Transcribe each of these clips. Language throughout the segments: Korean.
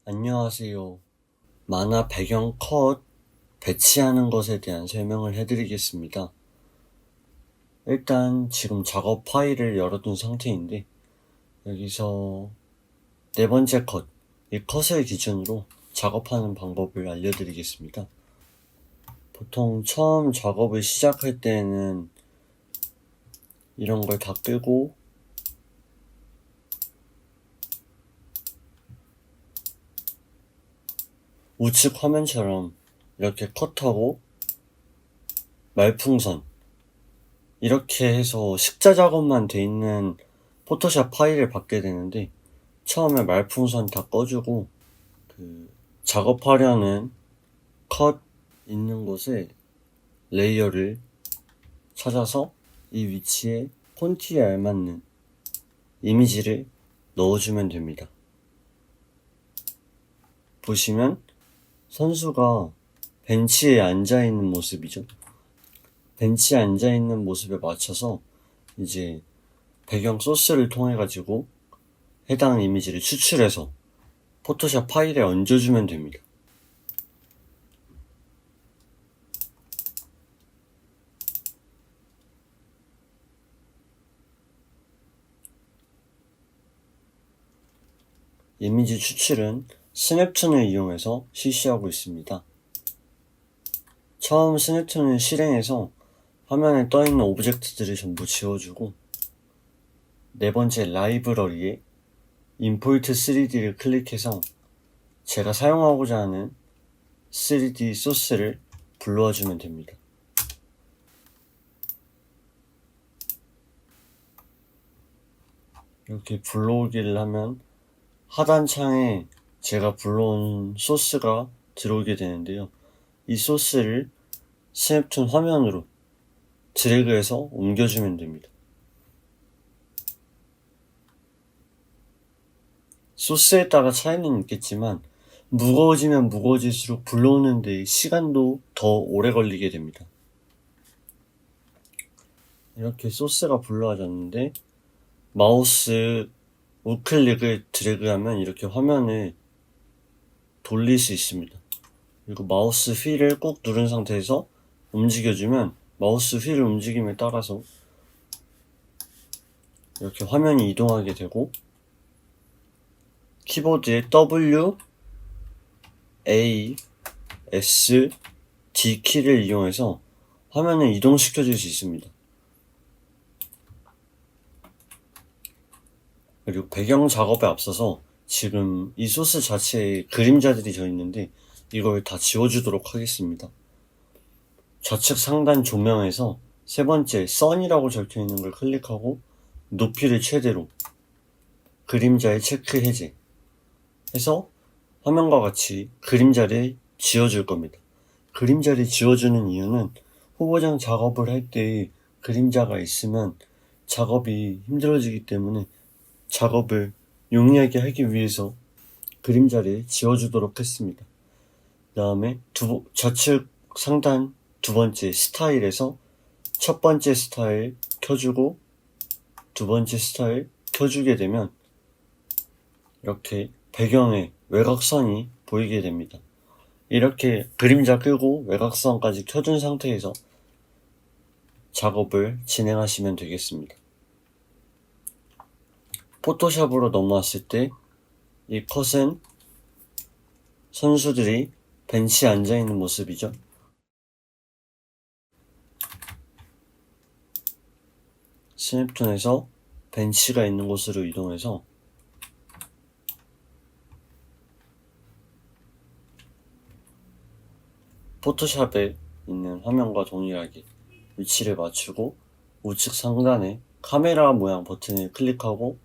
안녕하세요. 만화 배경 컷 배치하는 것에 대한 설명을 해드리겠습니다. 일단 지금 작업 파일을 열어둔 상태인데 여기서 네 번째 컷, 이 컷을 기준으로 작업하는 방법을 알려드리겠습니다. 보통 처음 작업을 시작할 때는 이런 걸 다 끄고 우측 화면처럼 이렇게 컷하고 말풍선 이렇게 해서 식자 작업만 돼 있는 포토샵 파일을 받게 되는데 처음에 말풍선 다 꺼주고 작업하려는 컷 있는 곳에 레이어를 찾아서 이 위치에 폰티에 알맞는 이미지를 넣어주면 됩니다. 보시면 선수가 벤치에 앉아있는 모습이죠. 벤치에 앉아있는 모습에 맞춰서 이제 배경 소스를 통해 가지고 해당 이미지를 추출해서 포토샵 파일에 얹어주면 됩니다. 이미지 추출은 스냅툰을 이용해서 실시하고 있습니다. 처음 스냅툰을 실행해서 화면에 떠있는 오브젝트들을 전부 지워주고 네 번째 라이브러리에 임포트 3D를 클릭해서 제가 사용하고자 하는 3D 소스를 불러와 주면 됩니다. 이렇게 불러오기를 하면 하단 창에 제가 불러온 소스가 들어오게 되는데요. 이 소스를 스냅툰 화면으로 드래그해서 옮겨주면 됩니다. 소스에 따라 차이는 있겠지만 무거워지면 무거워질수록 불러오는 데 시간도 더 오래 걸리게 됩니다. 이렇게 소스가 불러와졌는데 마우스 우클릭을 드래그하면 이렇게 화면을 돌릴 수 있습니다. 그리고 마우스 휠을 꾹 누른 상태에서 움직여주면 마우스 휠 움직임에 따라서 이렇게 화면이 이동하게 되고 키보드에 W, A, S, D 키를 이용해서 화면을 이동시켜 줄 수 있습니다. 그리고 배경 작업에 앞서서 지금 이 소스 자체에 그림자들이 져 있는데 이걸 다 지워주도록 하겠습니다. 좌측 상단 조명에서 세 번째 선이라고 적혀 있는 걸 클릭하고 높이를 최대로 그림자의 체크 해제 해서 화면과 같이 그림자를 지워줄 겁니다. 그림자를 지워주는 이유는 후보장 작업을 할 때 그림자가 있으면 작업이 힘들어지기 때문에 작업을 용이하게 하기 위해서 그림자를 지워주도록 했습니다. 그 다음에 좌측 상단 두 번째 스타일에서 첫 번째 스타일 켜주고 두 번째 스타일 켜주게 되면 이렇게 배경에 외곽선이 보이게 됩니다. 이렇게 그림자 끄고 외곽선까지 켜둔 상태에서 작업을 진행하시면 되겠습니다. 포토샵으로 넘어왔을 때 이 컷은 선수들이 벤치에 앉아있는 모습이죠. 스냅툰에서 벤치가 있는 곳으로 이동해서 포토샵에 있는 화면과 동일하게 위치를 맞추고 우측 상단에 카메라 모양 버튼을 클릭하고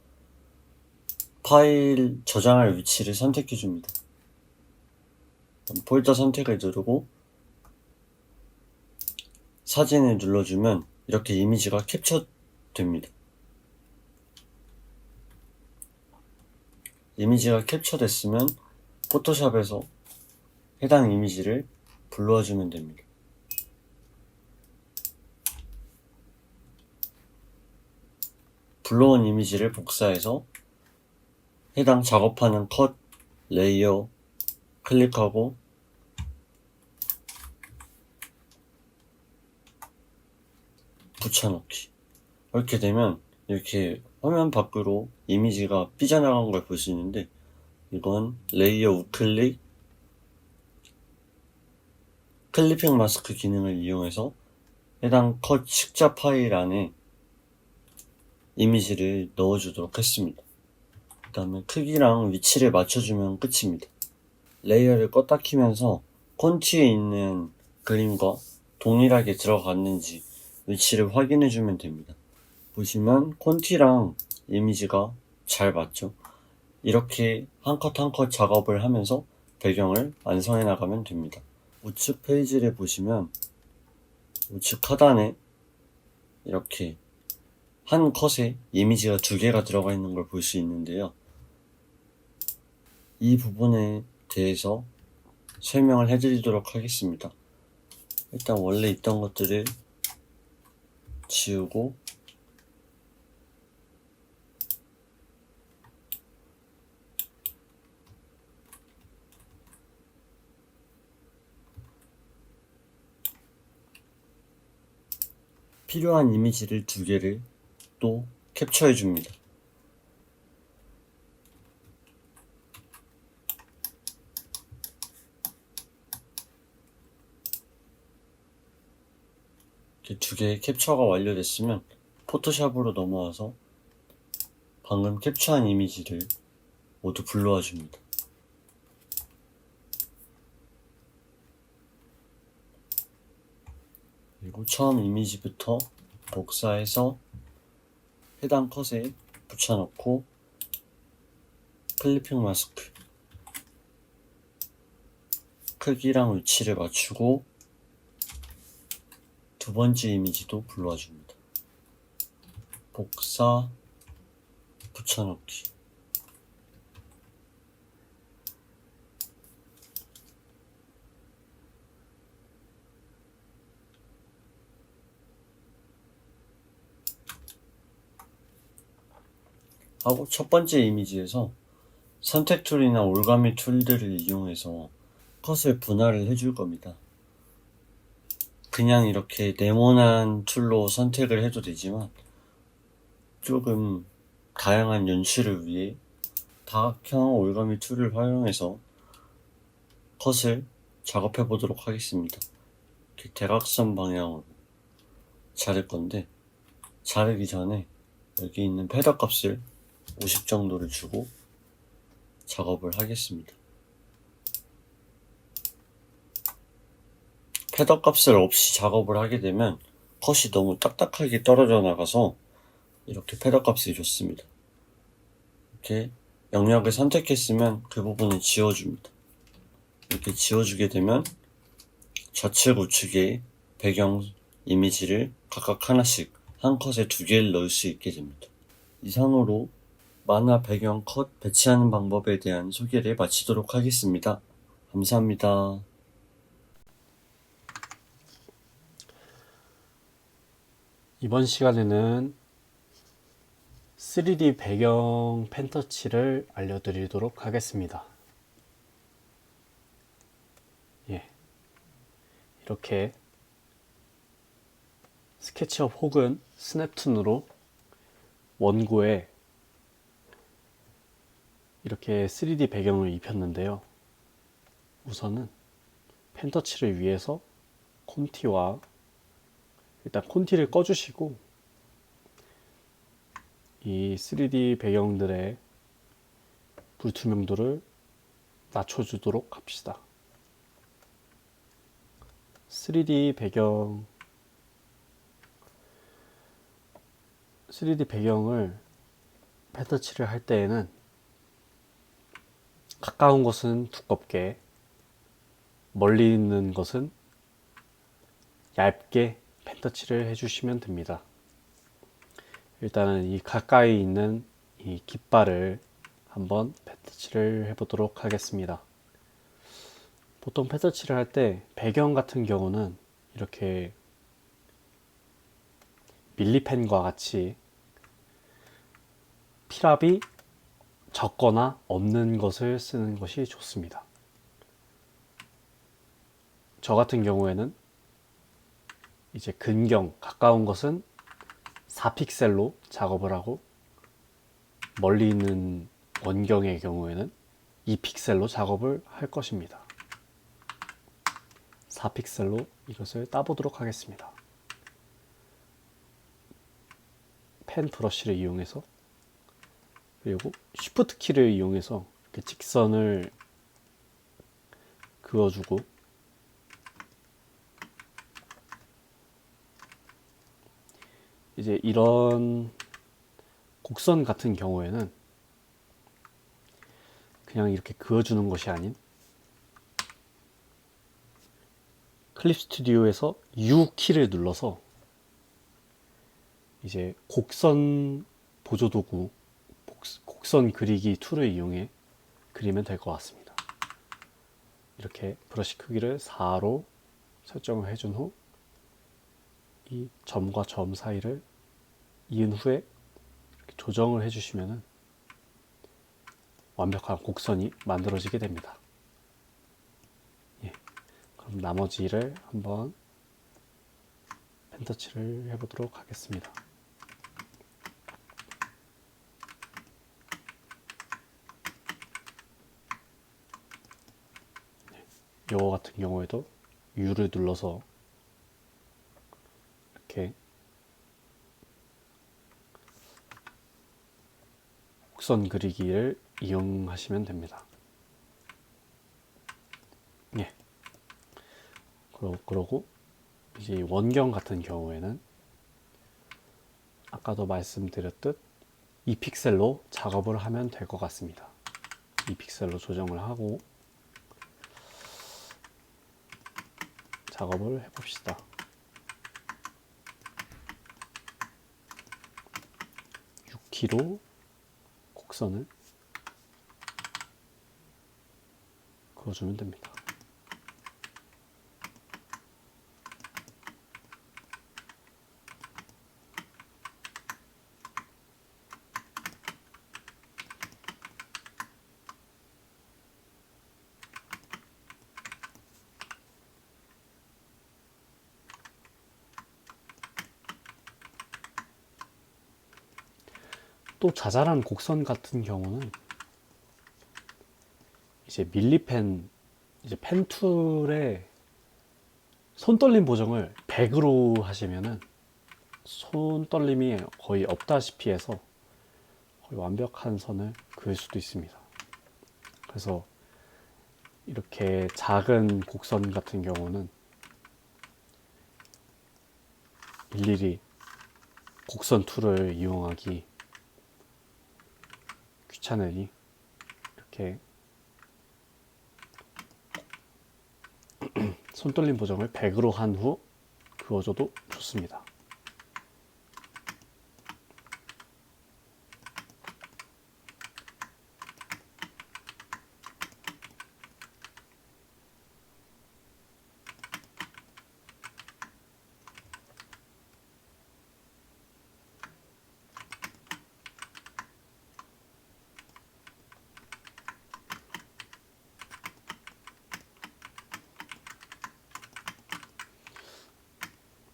파일 저장할 위치를 선택해 줍니다. 폴더 선택을 누르고 사진을 눌러주면 이렇게 이미지가 캡처됩니다. 이미지가 캡처됐으면 포토샵에서 해당 이미지를 불러와 주면 됩니다. 불러온 이미지를 복사해서 해당 작업하는 컷 레이어 클릭하고 붙여넣기. 이렇게 되면 이렇게 화면 밖으로 이미지가 삐져나간 걸 볼 수 있는데, 이건 레이어 우클릭 클리핑 마스크 기능을 이용해서 해당 컷 식자 파일 안에 이미지를 넣어주도록 했습니다. 그 다음에 크기랑 위치를 맞춰주면 끝입니다. 레이어를 껐다 키면서 콘티에 있는 그림과 동일하게 들어갔는지 위치를 확인해주면 됩니다. 보시면 콘티랑 이미지가 잘 맞죠? 이렇게 한 컷 한 컷 작업을 하면서 배경을 완성해 나가면 됩니다. 우측 페이지를 보시면 우측 하단에 이렇게 한 컷에 이미지가 2개가 들어가 있는 걸 볼 수 있는데요. 이 부분에 대해서 설명을 해드리도록 하겠습니다. 일단 원래 있던 것들을 지우고 필요한 이미지를 2개를 또 캡처해 줍니다. 이렇게 2개의 캡처가 완료됐으면 포토샵으로 넘어와서 방금 캡처한 이미지를 모두 불러와 줍니다. 그리고 처음 이미지부터 복사해서 해당 컷에 붙여넣고 클리핑 마스크 크기랑 위치를 맞추고 2번째 이미지도 불러와 줍니다. 복사, 붙여넣기. 하고 첫 번째 이미지에서 선택 툴이나 올가미 툴들을 이용해서 컷을 분할을 해줄 겁니다. 그냥 이렇게 네모난 툴로 선택을 해도 되지만 조금 다양한 연출을 위해 다각형 올가미 툴을 활용해서 컷을 작업해 보도록 하겠습니다. 이렇게 대각선 방향으로 자를 건데, 자르기 전에 여기 있는 패더 값을 50 정도를 주고 작업을 하겠습니다. 패더 값을 없이 작업을 하게 되면 컷이 너무 딱딱하게 떨어져 나가서 이렇게 패더 값을 줬습니다. 이렇게 영역을 선택했으면 그 부분을 지워줍니다. 이렇게 지워주게 되면 좌측 우측에 배경 이미지를 각각 하나씩 한 컷에 2개를 넣을 수 있게 됩니다. 이상으로 만화 배경 컷 배치하는 방법에 대한 소개를 마치도록 하겠습니다. 감사합니다. 이번 시간에는 3D 배경 펜터치를 알려드리도록 하겠습니다. 이렇게 스케치업 혹은 스냅툰으로 원고에 이렇게 3D 배경을 입혔는데요. 우선은 펜터치를 위해서 일단 콘티를 꺼주시고 이 3D 배경들의 불투명도를 낮춰주도록 합시다. 3D 배경을 펜터치를 할 때에는 가까운 것은 두껍게, 멀리 있는 것은 얇게 펜터치를 해주시면 됩니다. 일단은 이 가까이 있는 이 깃발을 한번 펜터치를 해보도록 하겠습니다. 보통 펜터치를 할 때 배경 같은 경우는 이렇게 밀리펜과 같이 필압이 적거나 없는 것을 쓰는 것이 좋습니다. 저 같은 경우에는 이제 근경, 가까운 것은 4픽셀로 작업을 하고 멀리 있는 원경의 경우에는 2픽셀로 작업을 할 것입니다. 4픽셀로 이것을 따보도록 하겠습니다. 펜 브러쉬를 이용해서, 그리고 쉬프트 키를 이용해서 이렇게 직선을 그어주고, 이제 이런 곡선 같은 경우에는 그냥 이렇게 그어주는 것이 아닌 클립 스튜디오에서 U 키를 눌러서 이제 곡선 보조도구, 곡선 그리기 툴을 이용해 그리면 될 것 같습니다. 이렇게 브러쉬 크기를 4로 설정을 해준 후 이 점과 점 사이를 이은 후에 이렇게 조정을 해주시면 완벽한 곡선이 만들어지게 됩니다. 예, 그럼 나머지를 한번 펜터치를 해보도록 하겠습니다. 요거 같은 경우에도 U를 눌러서 이렇게 곡선 그리기를 이용하시면 됩니다. 예. 그러고 이제 원경 같은 경우에는 아까도 말씀드렸듯 2픽셀로 작업을 하면 될 것 같습니다. 2픽셀로 조정을 하고 작업을 해봅시다. 키로 곡선을 그어주면 됩니다. 또 자잘한 곡선 같은 경우는 이제 밀리펜, 이제 펜 툴의 손떨림 보정을 100으로 하시면은 손떨림이 거의 없다시피 해서 거의 완벽한 선을 그을 수도 있습니다. 그래서 이렇게 작은 곡선 같은 경우는 일일이 곡선 툴을 이용하기 귀찮으니 이렇게 손떨림 보정을 100으로 한 후 그어줘도 좋습니다.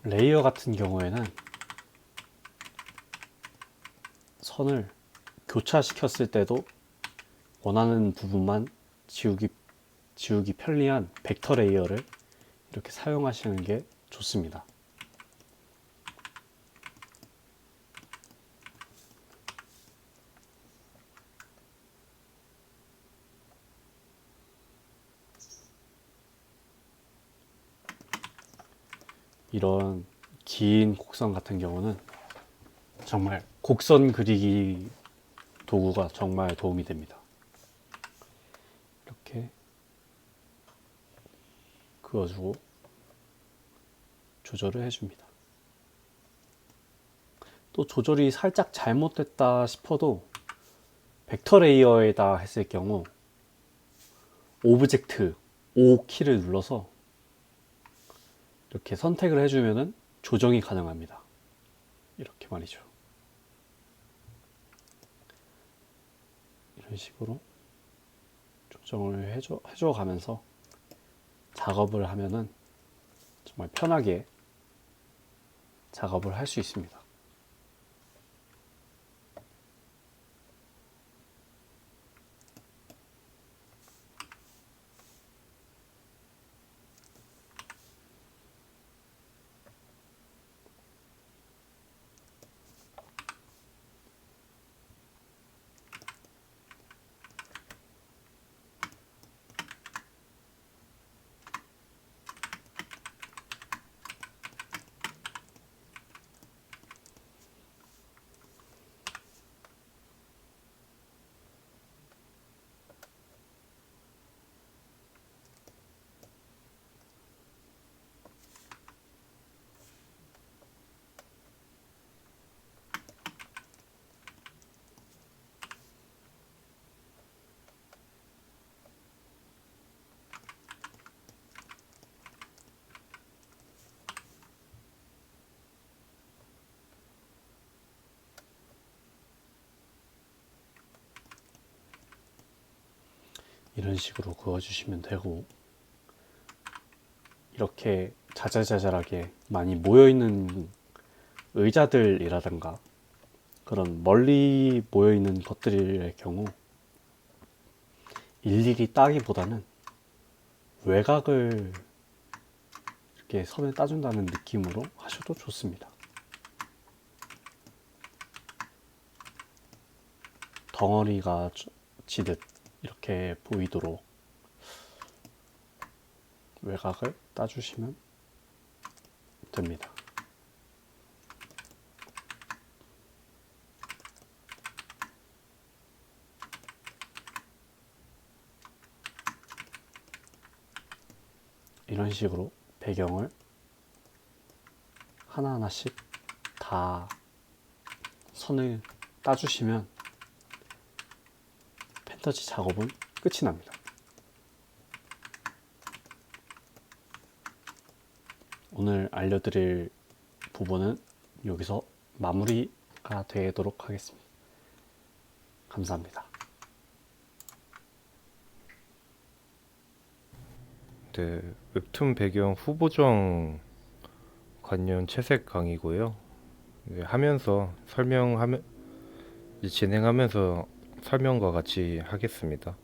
레이어 같은 경우에는 선을 교차시켰을 때도 원하는 부분만 지우기 편리한 벡터 레이어를 이렇게 사용하시는 게 좋습니다. 이런 긴 곡선 같은 경우는 정말 곡선 그리기 도구가 정말 도움이 됩니다. 이렇게 그어주고 조절을 해줍니다. 또 조절이 살짝 잘못됐다 싶어도 벡터 레이어에다 했을 경우 오브젝트 O 키를 눌러서 이렇게 선택을 해주면 조정이 가능합니다. 이렇게 말이죠. 이런 식으로 조정을 해줘 가면서 작업을 하면은 정말 편하게 작업을 할 수 있습니다. 이런 식으로 그어주시면 되고, 이렇게 자잘자잘하게 많이 모여있는 의자들이라든가 그런 멀리 모여있는 것들의 경우 일일이 따기보다는 외곽을 이렇게 선을 따준다는 느낌으로 하셔도 좋습니다. 덩어리가 지듯 이렇게 보이도록 외곽을 따주시면 됩니다. 이런 식으로 배경을 하나하나씩 다 선을 따주시면 판타지 작업은 끝이 납니다. 오늘 알려드릴 부분은 여기서 마무리가 되도록 하겠습니다. 감사합니다. 네, 웹툰 배경 후보정 관련 채색 강의고요. 네, 하면서 이제 진행하면서 설명과 같이 하겠습니다.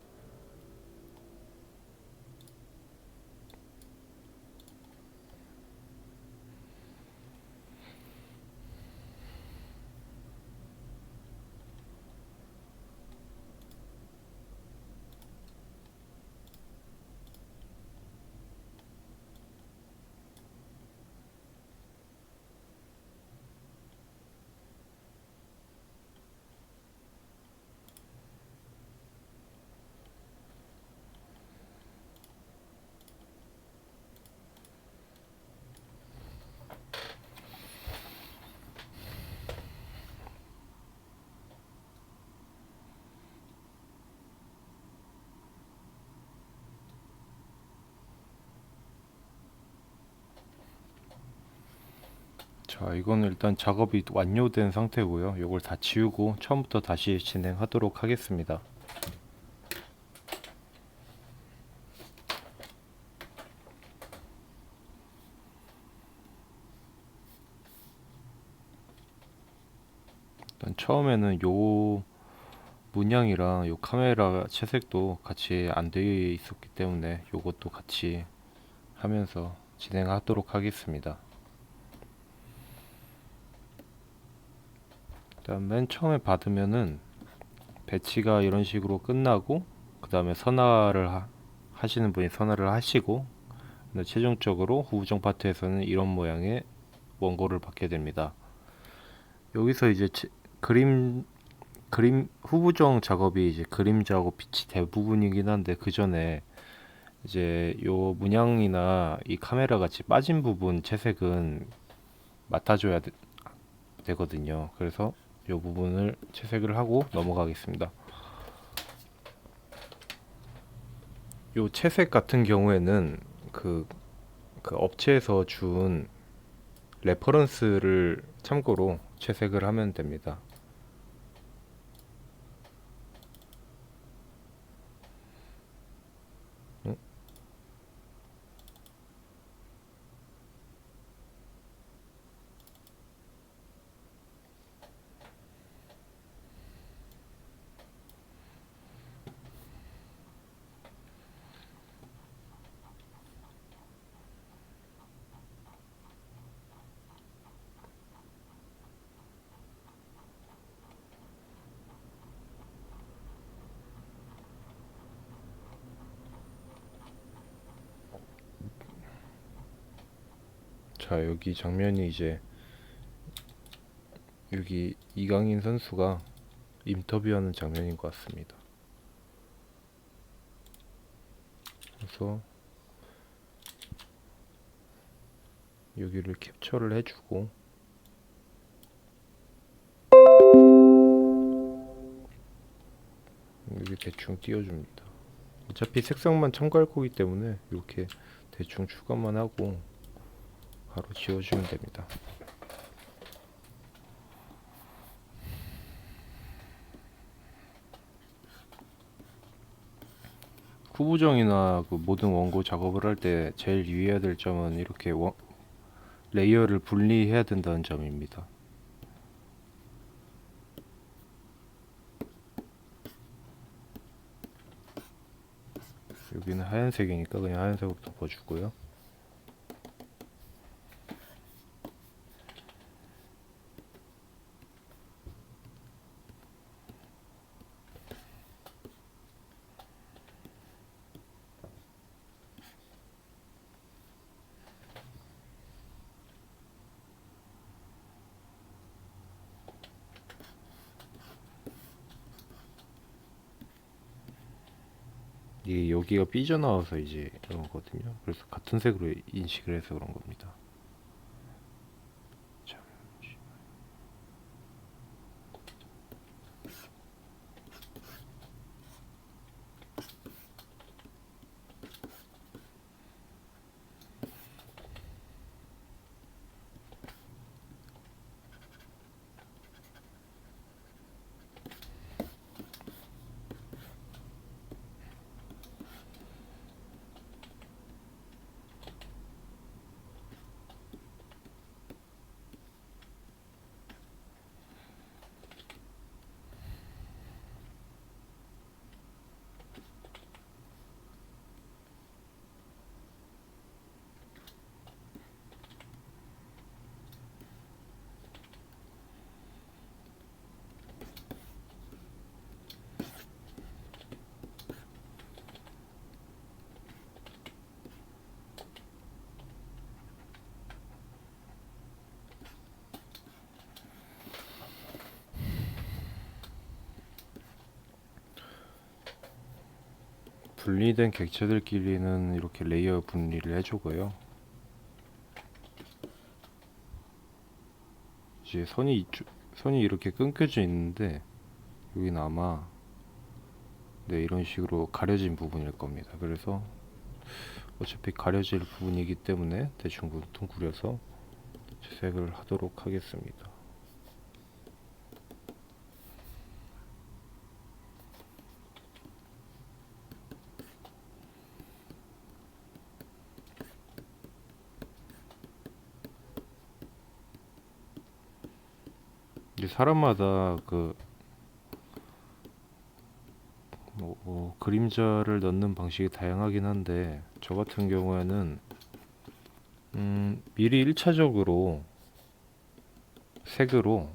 자, 이거는 일단 작업이 완료된 상태고요. 이걸 다 지우고 처음부터 다시 진행하도록 하겠습니다. 일단 처음에는 요 문양이랑 요 카메라 채색도 같이 안 되어 있었기 때문에 요것도 같이 하면서 진행하도록 하겠습니다. 일단 맨 처음에 받으면은 배치가 이런 식으로 끝나고 그 다음에 하시는 분이 선화를 하시고, 근데 최종적으로 후보정 파트에서는 이런 모양의 원고를 받게 됩니다. 여기서 이제 그림 후보정 작업이 이제 그림자하고 빛이 대부분이긴 한데, 그 전에 이제 요 문양이나 이 카메라 같이 빠진 부분 채색은 맡아줘야 되거든요. 그래서 요 부분을 채색을 하고 넘어가겠습니다. 요 채색 같은 경우에는 그 업체에서 준 레퍼런스를 참고로 채색을 하면 됩니다. 자, 여기 장면이 이제 여기 이강인 선수가 인터뷰하는 장면인 것 같습니다. 그래서 여기를 캡처를 해주고 여기 대충 띄워줍니다. 어차피 색상만 첨가할 거기 때문에 이렇게 대충 추가만 하고 바로 지워주면 됩니다. 후보정이나 그 모든 원고 작업을 할 때 제일 유의해야 될 점은 이렇게 레이어를 분리해야 된다는 점입니다. 여기는 하얀색이니까 그냥 하얀색으로 덮어주고요. 이게 여기가 삐져나와서 이제 이런 거거든요. 그래서 같은 색으로 인식을 해서 그런 겁니다. 분리된 객체들끼리는 이렇게 레이어 분리를 해주고요. 이제 선이 이렇게 끊겨져 있는데 여기는 아마 이런 식으로 가려진 부분일 겁니다. 그래서 어차피 가려질 부분이기 때문에 대충 뭉뚱그려서 채색을 하도록 하겠습니다. 이제 사람마다 그림자를 넣는 방식이 다양하긴 한데 저 같은 경우에는 미리 1차적으로 색으로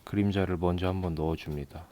그림자를 먼저 한번 넣어줍니다.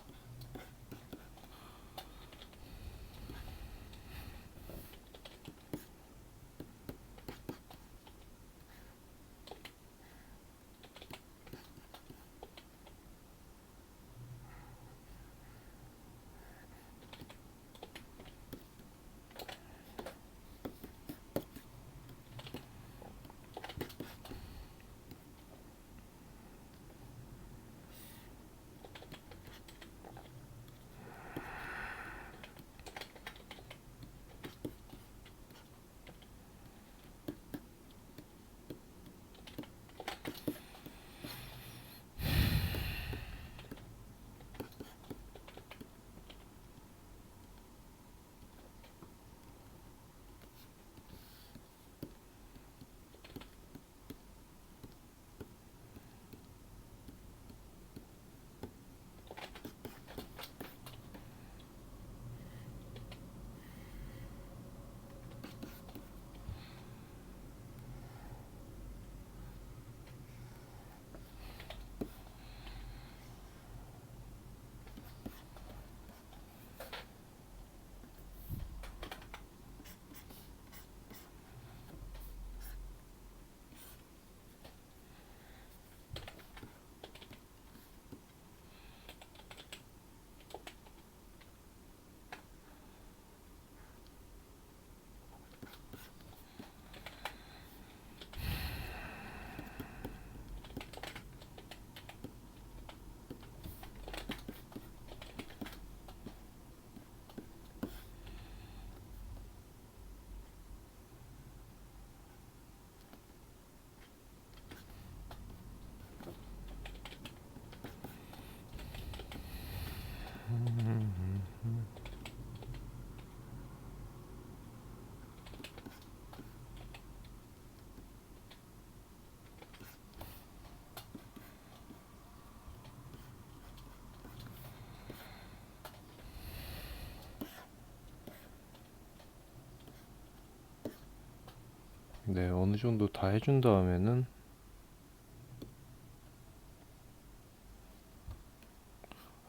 네, 어느 정도 다 해준 다음에는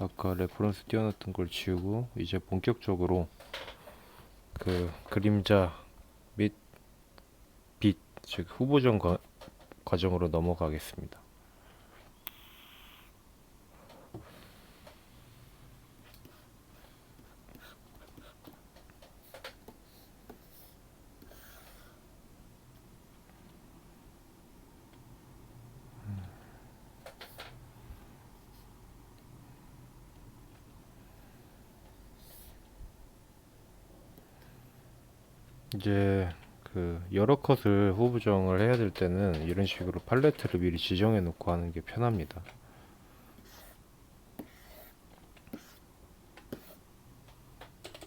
아까 레퍼런스 띄워놨던 걸 지우고 이제 본격적으로 그 그림자 및 빛, 즉 후보정 과정으로 넘어가겠습니다. 이제 그 여러 컷을 후보정을 해야 될 때는 이런 식으로 팔레트를 미리 지정해 놓고 하는 게 편합니다.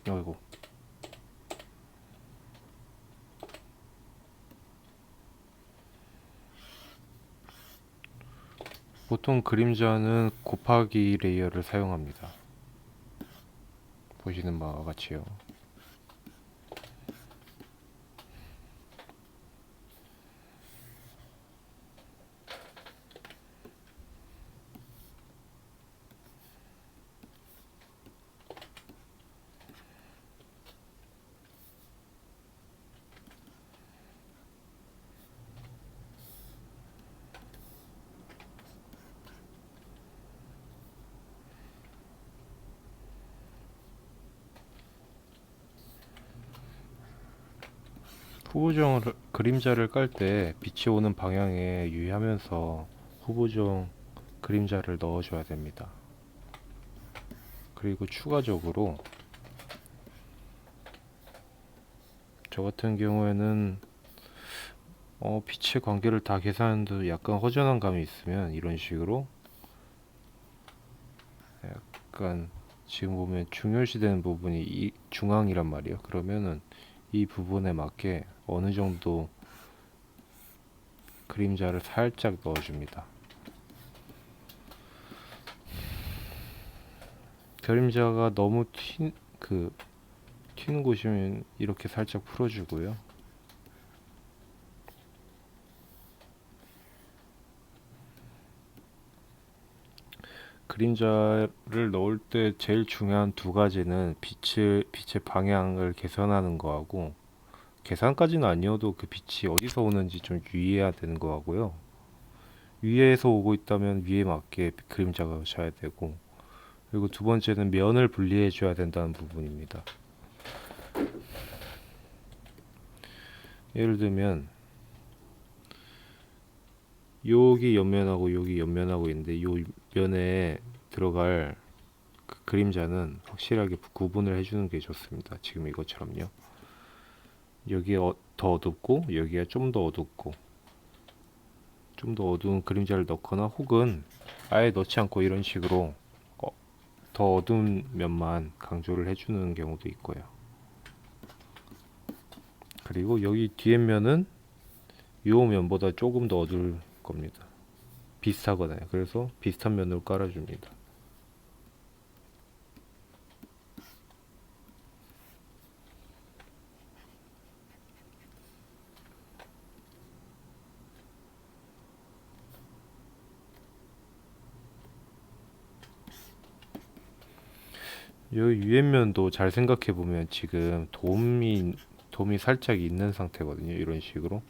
어이구. 보통 그림자는 곱하기 레이어를 사용합니다. 보시는 바와 같이요. 후보정을 그림자를 깔 때 빛이 오는 방향에 유의하면서 후보정 그림자를 넣어줘야 됩니다. 그리고 추가적으로 저 같은 경우에는 빛의 관계를 다 계산하는데도 약간 허전한 감이 있으면 이런 식으로 약간 지금 보면 중요시되는 부분이 이 중앙이란 말이에요. 그러면은 이 부분에 맞게 어느 정도 그림자를 살짝 넣어줍니다. 그림자가 너무 튀는 곳이면 이렇게 살짝 풀어주고요. 그림자를 넣을 때 제일 중요한 두 가지는 빛의 방향을 계산하는 거하고, 계산까지는 아니어도 그 빛이 어디서 오는지 좀 유의해야 되는 거하고요. 위에서 오고 있다면 위에 맞게 그림자가 져야 되고, 그리고 두 번째는 면을 분리해 줘야 된다는 부분입니다. 예를 들면 여기 옆면하고 여기 옆면하고 있는데 요 면에 들어갈 그 그림자는 확실하게 구분을 해주는 게 좋습니다. 지금 이것처럼요. 여기가 더 어둡고 여기가 좀 더 어둡고, 좀 더 어두운 그림자를 넣거나 혹은 아예 넣지 않고 이런 식으로 더 어두운 면만 강조를 해주는 경우도 있고요. 그리고 여기 뒤에 면은 이 면보다 조금 더 어두울 겁니다. 비슷하거든요. 그래서 비슷한 면으로 깔아줍니다. 이 위에 면도 잘 생각해 보면 지금 돔이 살짝 있는 상태거든요. 이런 식으로.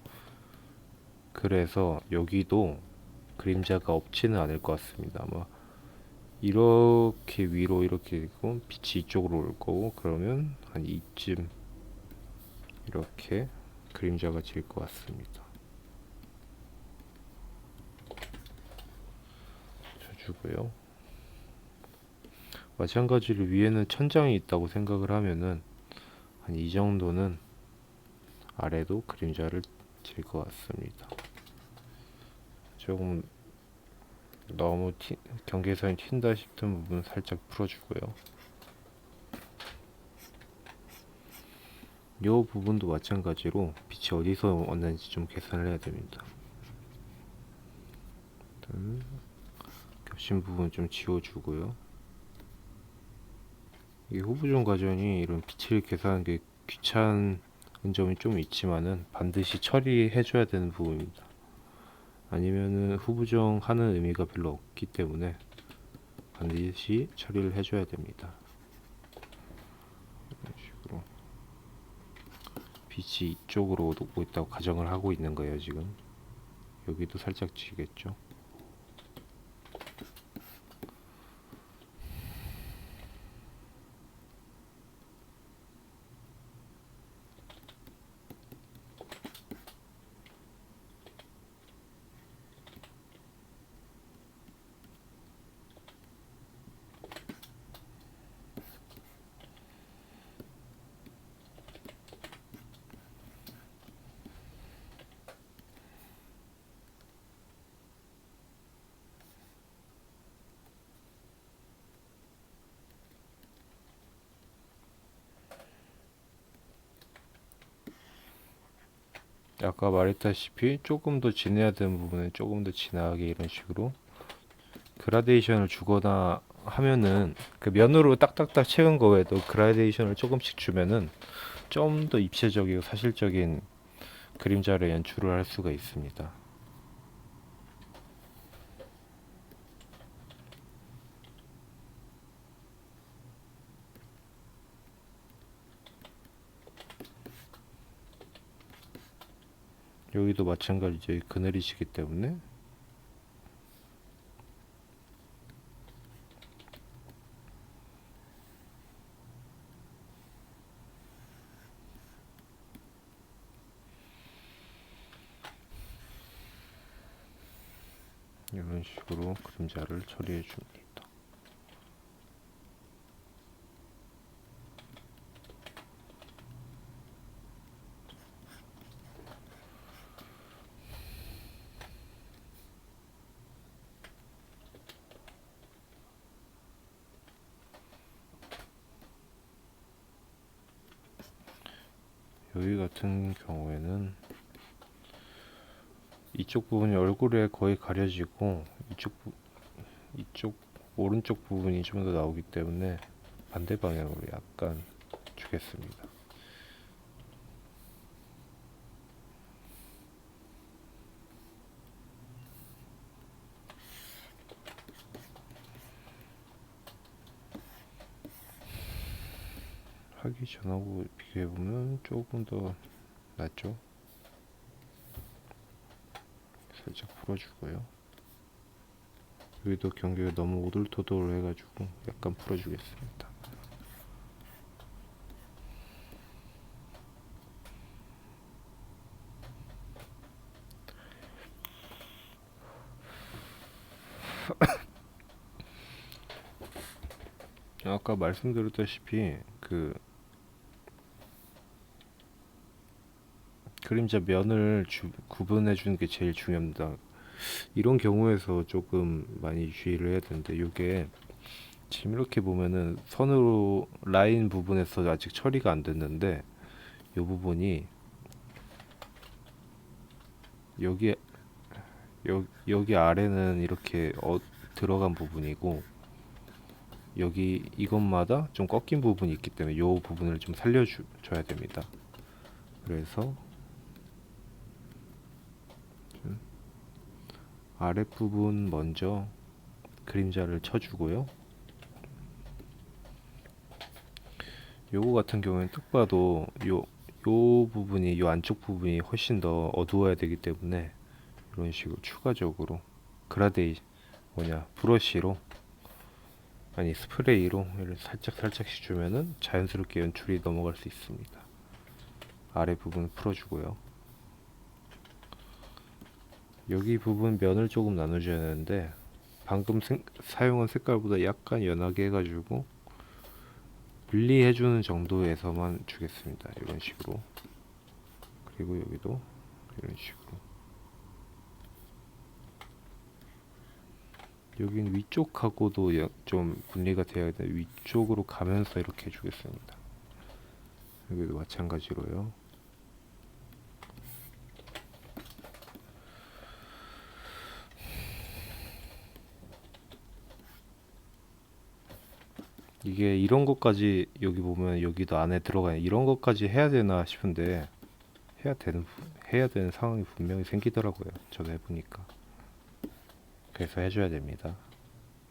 그래서 여기도 그림자가 없지는 않을 것 같습니다. 아마 이렇게 위로 이렇게 있고 빛이 이쪽으로 올 거고, 그러면 한 이쯤 이렇게 그림자가 질 것 같습니다. 쳐주고요. 마찬가지로 위에는 천장이 있다고 생각을 하면은 한 이 정도는 아래도 그림자를 질 것 같습니다. 조금 너무 경계선이 튄다 싶은 부분 살짝 풀어주고요. 이 부분도 마찬가지로 빛이 어디서 왔는지 좀 계산을 해야 됩니다. 겹친 부분 좀 지워주고요. 이 후보정 과정이 이런 빛을 계산하는 게 귀찮은 점이 좀 있지만은 반드시 처리해줘야 되는 부분입니다. 아니면은 후부정하는 의미가 별로 없기 때문에 반드시 처리를 해줘야 됩니다. 이런 식으로 빛이 이쪽으로 오고 있다고 가정을 하고 있는 거예요. 지금 여기도 살짝 지겠죠. 아까 말했다시피 조금 더 진해야 되는 부분은 조금 더 진하게 이런 식으로 그라데이션을 주거나 하면은 그 면으로 딱딱딱 채운 거 외에도 그라데이션을 조금씩 주면은 좀 더 입체적이고 사실적인 그림자를 연출을 할 수가 있습니다. 여기도 마찬가지죠. 그늘이시기 때문에 이런 식으로 그림자를 처리해 줍니다. 여기 같은 경우에는 이쪽 부분이 얼굴에 거의 가려지고 이쪽 오른쪽 부분이 좀 더 나오기 때문에 반대 방향으로 약간 주겠습니다. 하기 전하고 비교해보면 조금 더 낫죠. 살짝 풀어주고요. 여기도 경계가 너무 오돌토돌 해가지고 약간 풀어주겠습니다. 아까 말씀드렸다시피 그 그림자 면을 구분해 주는 게 제일 중요합니다. 이런 경우에서 조금 많이 주의를 해야 되는데, 이게 지금 이렇게 보면은 선으로 라인 부분에서 아직 처리가 안 됐는데, 이 부분이 여기 아래는 이렇게 들어간 부분이고, 여기 이것마다 좀 꺾인 부분이 있기 때문에 이 부분을 좀 살려줘야 됩니다. 그래서 아랫부분 먼저 그림자를 쳐주고요. 요거 같은 경우에는 딱 봐도 요 부분이, 요 안쪽 부분이 훨씬 더 어두워야 되기 때문에 이런 식으로 추가적으로 브러쉬로, 아니 스프레이로 살짝씩 주면은 자연스럽게 연출이 넘어갈 수 있습니다. 아래 부분을 풀어주고요. 여기 부분 면을 조금 나눠줘야 하는데, 방금 사용한 색깔보다 약간 연하게 해가지고 분리해주는 정도에서만 주겠습니다. 이런 식으로. 그리고 여기도 이런 식으로. 여긴 위쪽하고도 좀 분리가 되어야 돼. 위쪽으로 가면서 이렇게 해주겠습니다. 여기도 마찬가지로요. 이게 이런 것까지 여기 보면 여기도 안에 들어가 이런 것까지 해야 되나 싶은데 해야 되는 상황이 분명히 생기더라고요. 저도 해보니까. 그래서 해줘야 됩니다.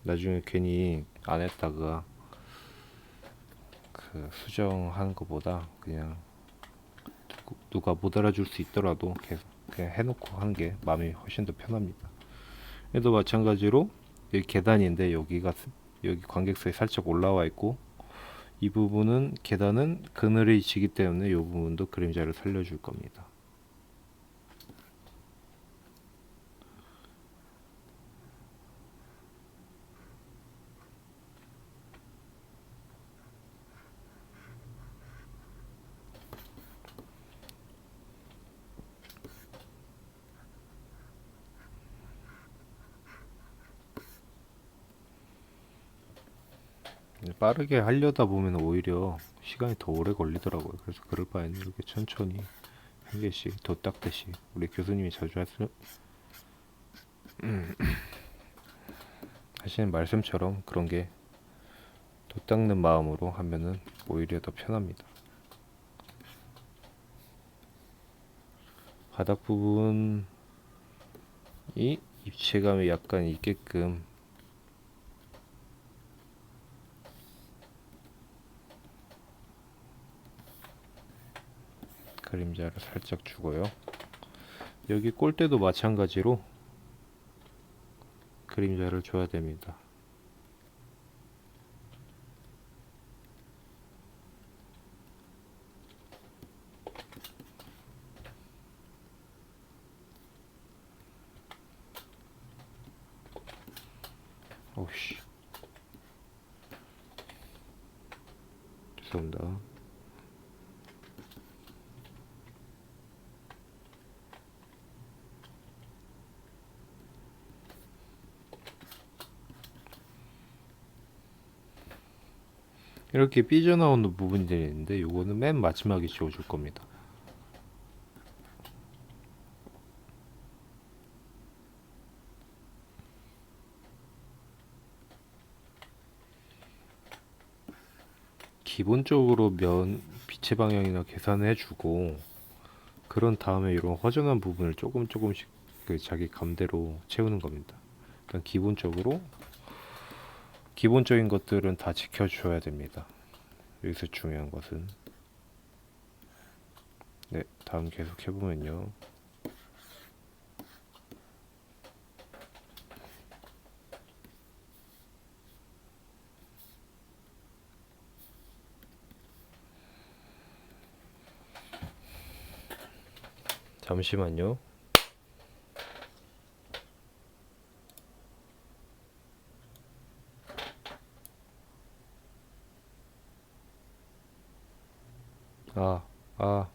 나중에 괜히 안 했다가 그 수정하는 것보다 그냥 누가 못 알아줄 수 있더라도 계속 그냥 해놓고 하는 게 마음이 훨씬 더 편합니다. 얘도 마찬가지로 여기 계단인데 여기 관객석에 살짝 올라와 있고 이 부분은 계단은 그늘이 지기 때문에 이 부분도 그림자를 살려줄 겁니다. 빠르게 하려다 보면 오히려 시간이 더 오래 걸리더라고요. 그래서 그럴 바에는 이렇게 천천히 한 개씩 도 닦듯이 우리 교수님이 자주 하시는 말씀처럼 그런 게 도 닦는 마음으로 하면은 오히려 더 편합니다. 바닥 부분이 입체감이 약간 있게끔 그림자를 살짝 주고요. 여기 꼴대도 마찬가지로 그림자를 줘야 됩니다. 오우씨, 죄송합니다. 이렇게 삐져나오는 부분들이 있는데 요거는 맨 마지막에 지워줄 겁니다. 기본적으로 빛의 방향이나 계산을 해주고 그런 다음에 이런 허전한 부분을 조금씩 그 자기 감대로 채우는 겁니다. 일단 기본적인 것들은 다 지켜줘야 됩니다. 여기서 중요한 것은 네, 다음 계속 해보면요. 잠시만요. 아,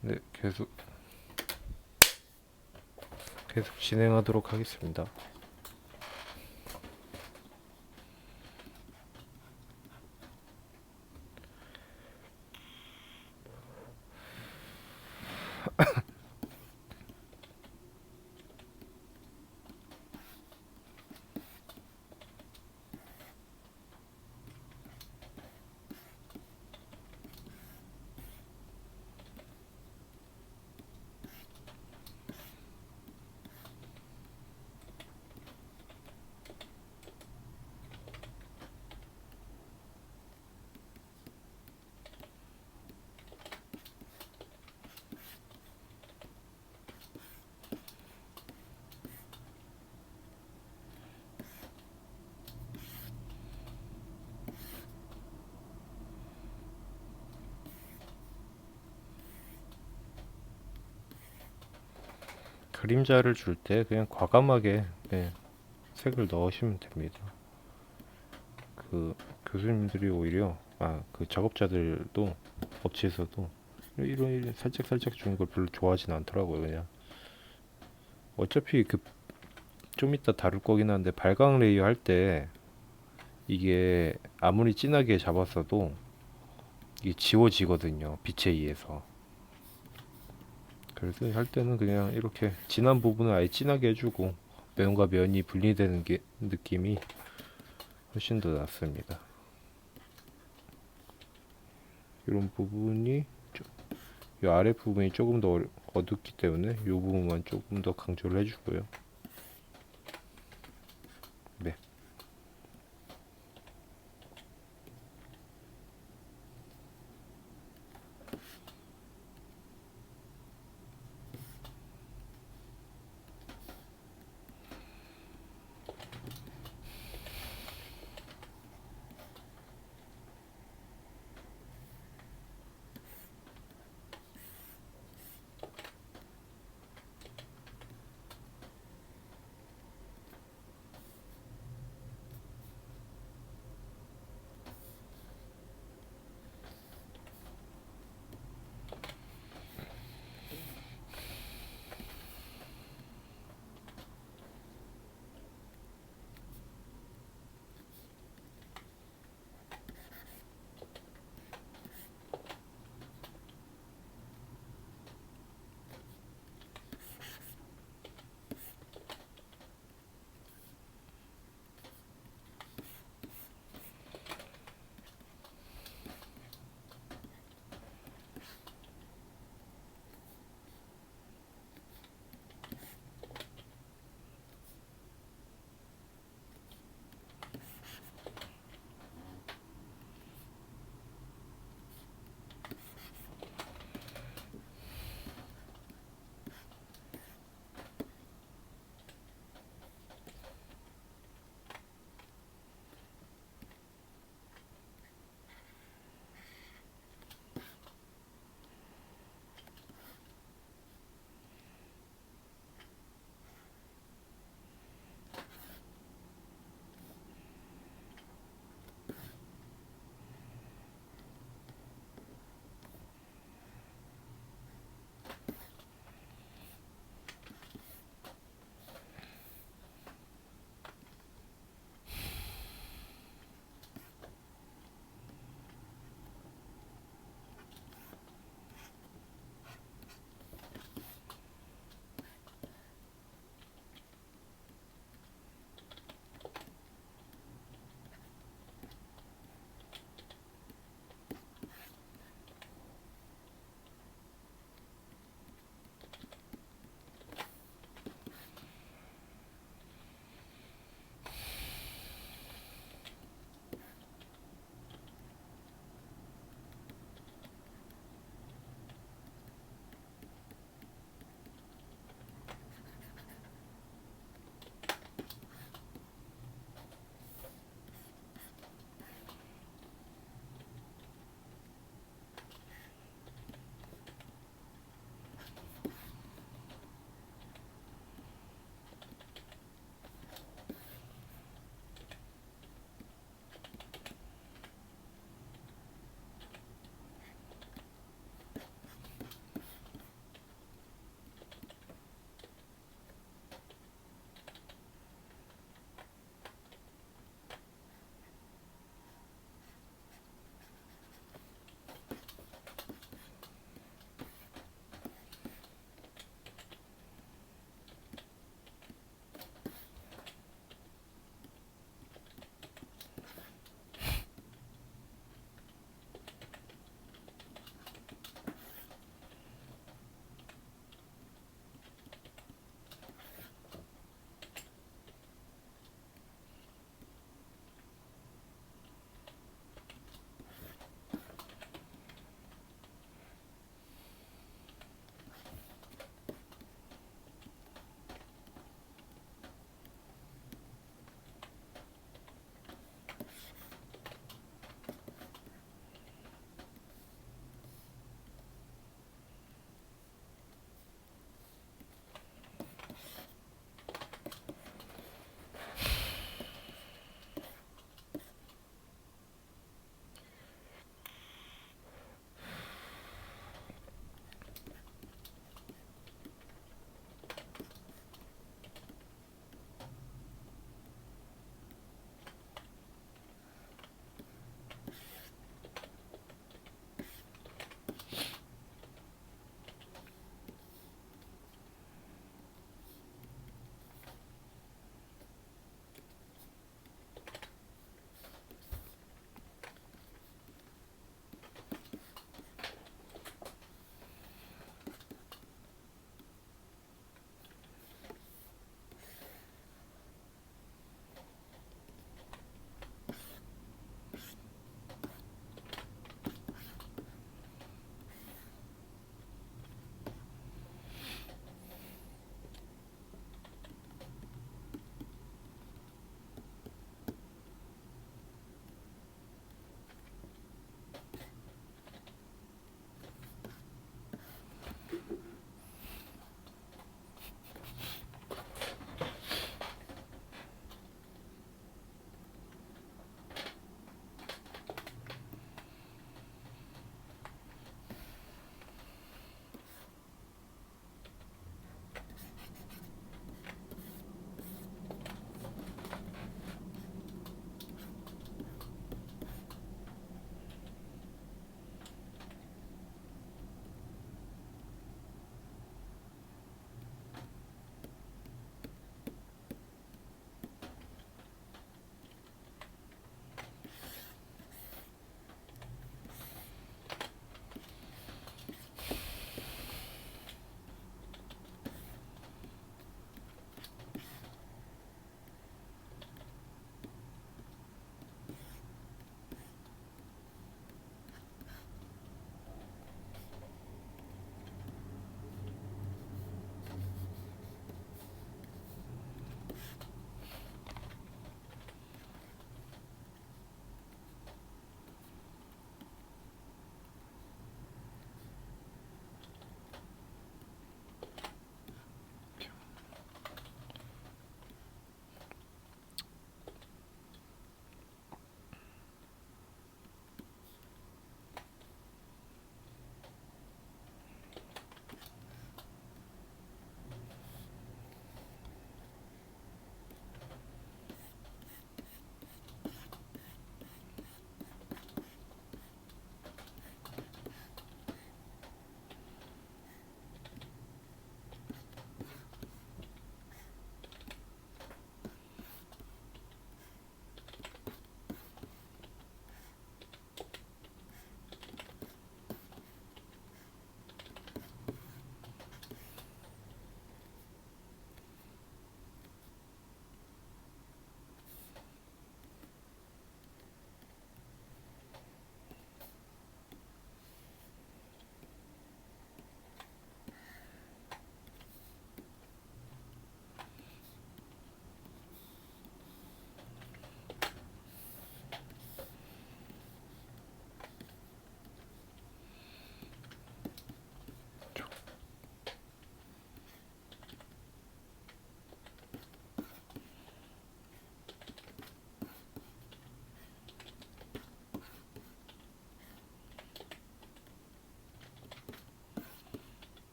네, 계속 진행하도록 하겠습니다. 그림자를 줄 때 그냥 과감하게 색을 넣으시면 됩니다. 그 교수님들이 오히려 그 작업자들도 업체에서도 이런 살짝 주는 걸 별로 좋아하진 않더라고요. 그냥 어차피 좀 이따 다룰 거긴 한데 발광 레이어 할 때 이게 아무리 진하게 잡았어도 이게 지워지거든요, 빛에 의해서. 그래서 할 때는 그냥 이렇게 진한 부분을 아예 진하게 해주고 면과 면이 분리되는 게 느낌이 훨씬 더 낫습니다. 이런 부분이 이 아래 부분이 조금 더 어둡기 때문에 이 부분만 조금 더 강조를 해주고요. 네.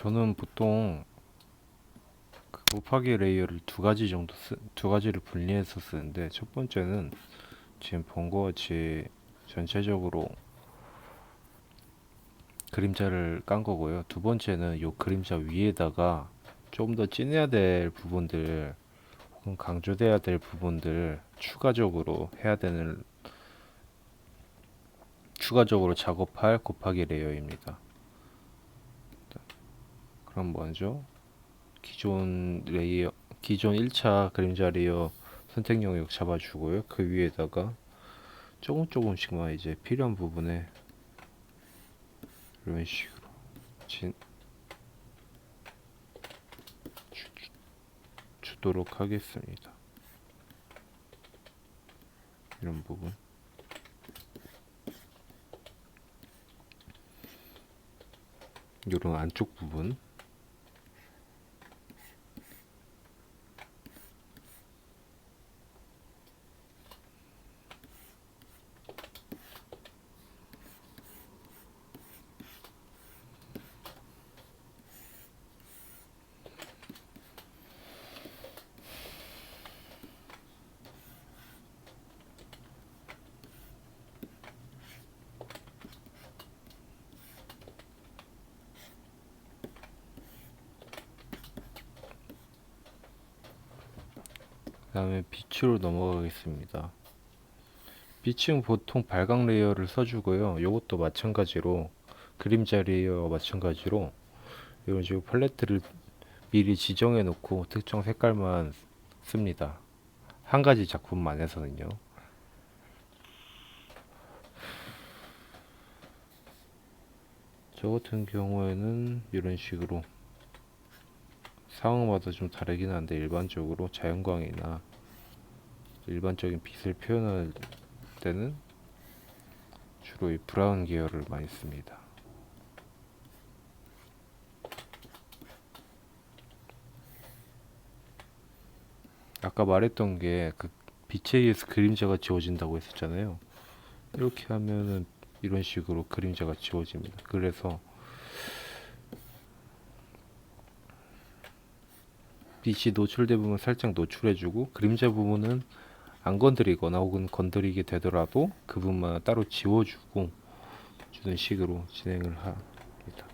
저는 보통 그 곱하기 레이어를 두 가지를 분리해서 쓰는데, 첫 번째는 지금 본 것 같이 전체적으로 그림자를 깐 거고요. 두 번째는 요 그림자 위에다가 좀 더 진해야 될 부분들 혹은 강조돼야 될 부분들 추가적으로 작업할 곱하기 레이어입니다. 그럼 먼저 기존 1차 그림자 레이어 선택 영역 잡아주고요. 그 위에다가 조금씩만 이제 필요한 부분에 이런 식으로 진, 주도록 하겠습니다. 이런 부분. 이런 안쪽 부분. 그 다음에 빛으로 넘어가겠습니다. 빛은 보통 발광 레이어를 써주고요. 이것도 마찬가지로 그림자 레이어와 마찬가지로 이런 식으로 팔레트를 미리 지정해 놓고 특정 색깔만 씁니다. 한 가지 작품만에서는요. 저 같은 경우에는 이런 식으로 상황마다 좀 다르긴 한데, 일반적으로 자연광이나 일반적인 빛을 표현할 때는 주로 이 브라운 계열을 많이 씁니다. 아까 말했던 게 그 빛에 의해서 그림자가 지워진다고 했었잖아요. 이렇게 하면은 이런 식으로 그림자가 지워집니다. 그래서 빛이 노출된 부분 살짝 노출해주고, 그림자 부분은 안 건드리거나 혹은 건드리게 되더라도 그 부분만 따로 지워주고 주는 식으로 진행을 합니다.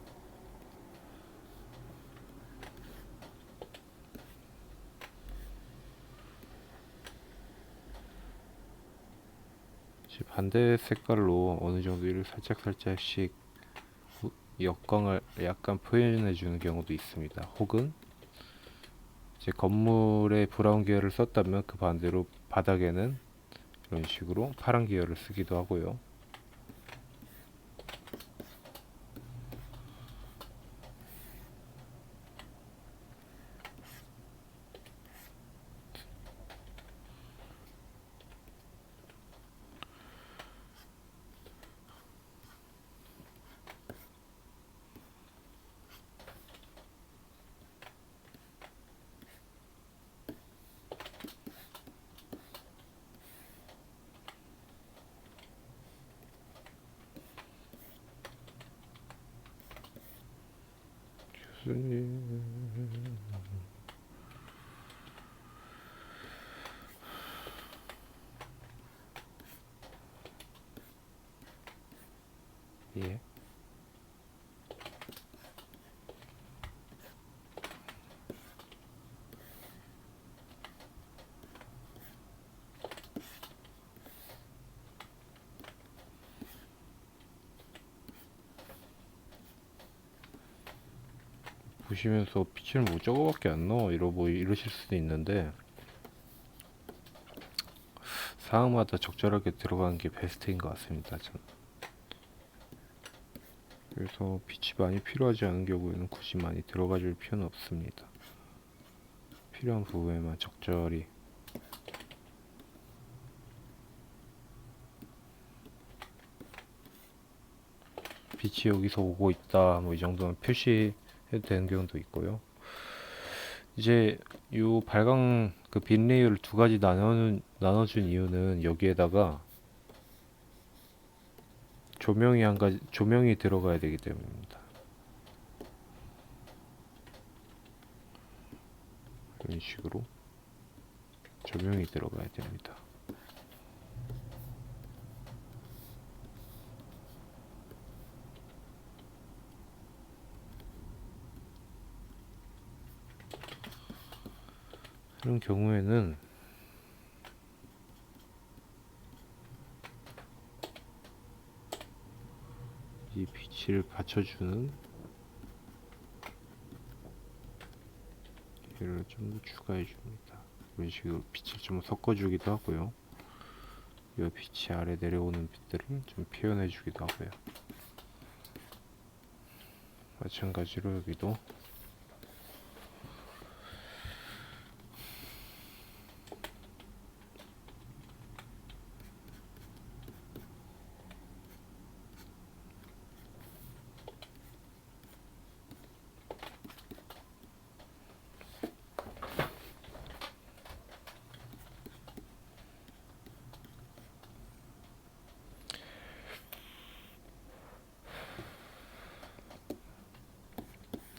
이제 반대 색깔로 어느 정도 이를 살짝씩 역광을 약간 표현해 주는 경우도 있습니다. 혹은 이제 건물에 브라운 계열을 썼다면 그 반대로 바닥에는 이런 식으로 파란 계열을 쓰기도 하고요. 예. 보시면서 빛을 뭐 저거밖에 안 넣어 이러실 수도 있는데, 상황마다 적절하게 들어가는 게 베스트인 것 같습니다. 저는. 그래서 빛이 많이 필요하지 않은 경우에는 굳이 많이 들어가 줄 필요는 없습니다. 필요한 부분에만 적절히. 빛이 여기서 오고 있다, 뭐 이 정도는 표시해도 되는 경우도 있고요. 이제 요 발광 그 빛 레이어를 두 가지 나눠준 이유는, 여기에다가 조명이 들어가야 되기 때문입니다. 이런 식으로 조명이 들어가야 됩니다. 이런 경우에는 이 빛을 받쳐주는 얘를 좀 더 추가해 줍니다. 이런 식으로 빛을 좀 섞어주기도 하고요. 이 빛이 아래 내려오는 빛들을 좀 표현해 주기도 하고요. 마찬가지로 여기도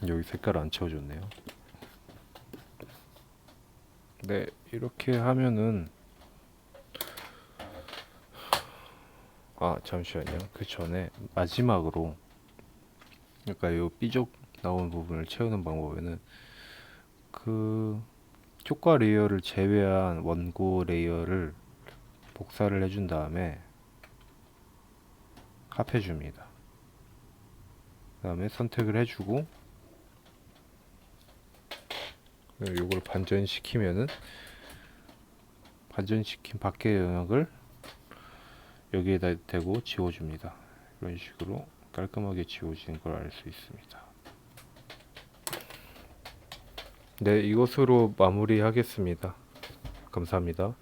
여기 색깔 안 채워줬네요. 네, 이렇게 하면은 잠시만요. 그 전에 마지막으로 그러니까 요 삐죽 나온 부분을 채우는 방법에는 그 효과 레이어를 제외한 원고 레이어를 복사를 해준 다음에 합해줍니다. 그 다음에 선택을 해주고 요걸 반전시키면은 반전시킨 밖의 영역을 여기에다 대고 지워줍니다. 이런 식으로 깔끔하게 지워지는 걸 알 수 있습니다. 네, 이것으로 마무리하겠습니다. 감사합니다.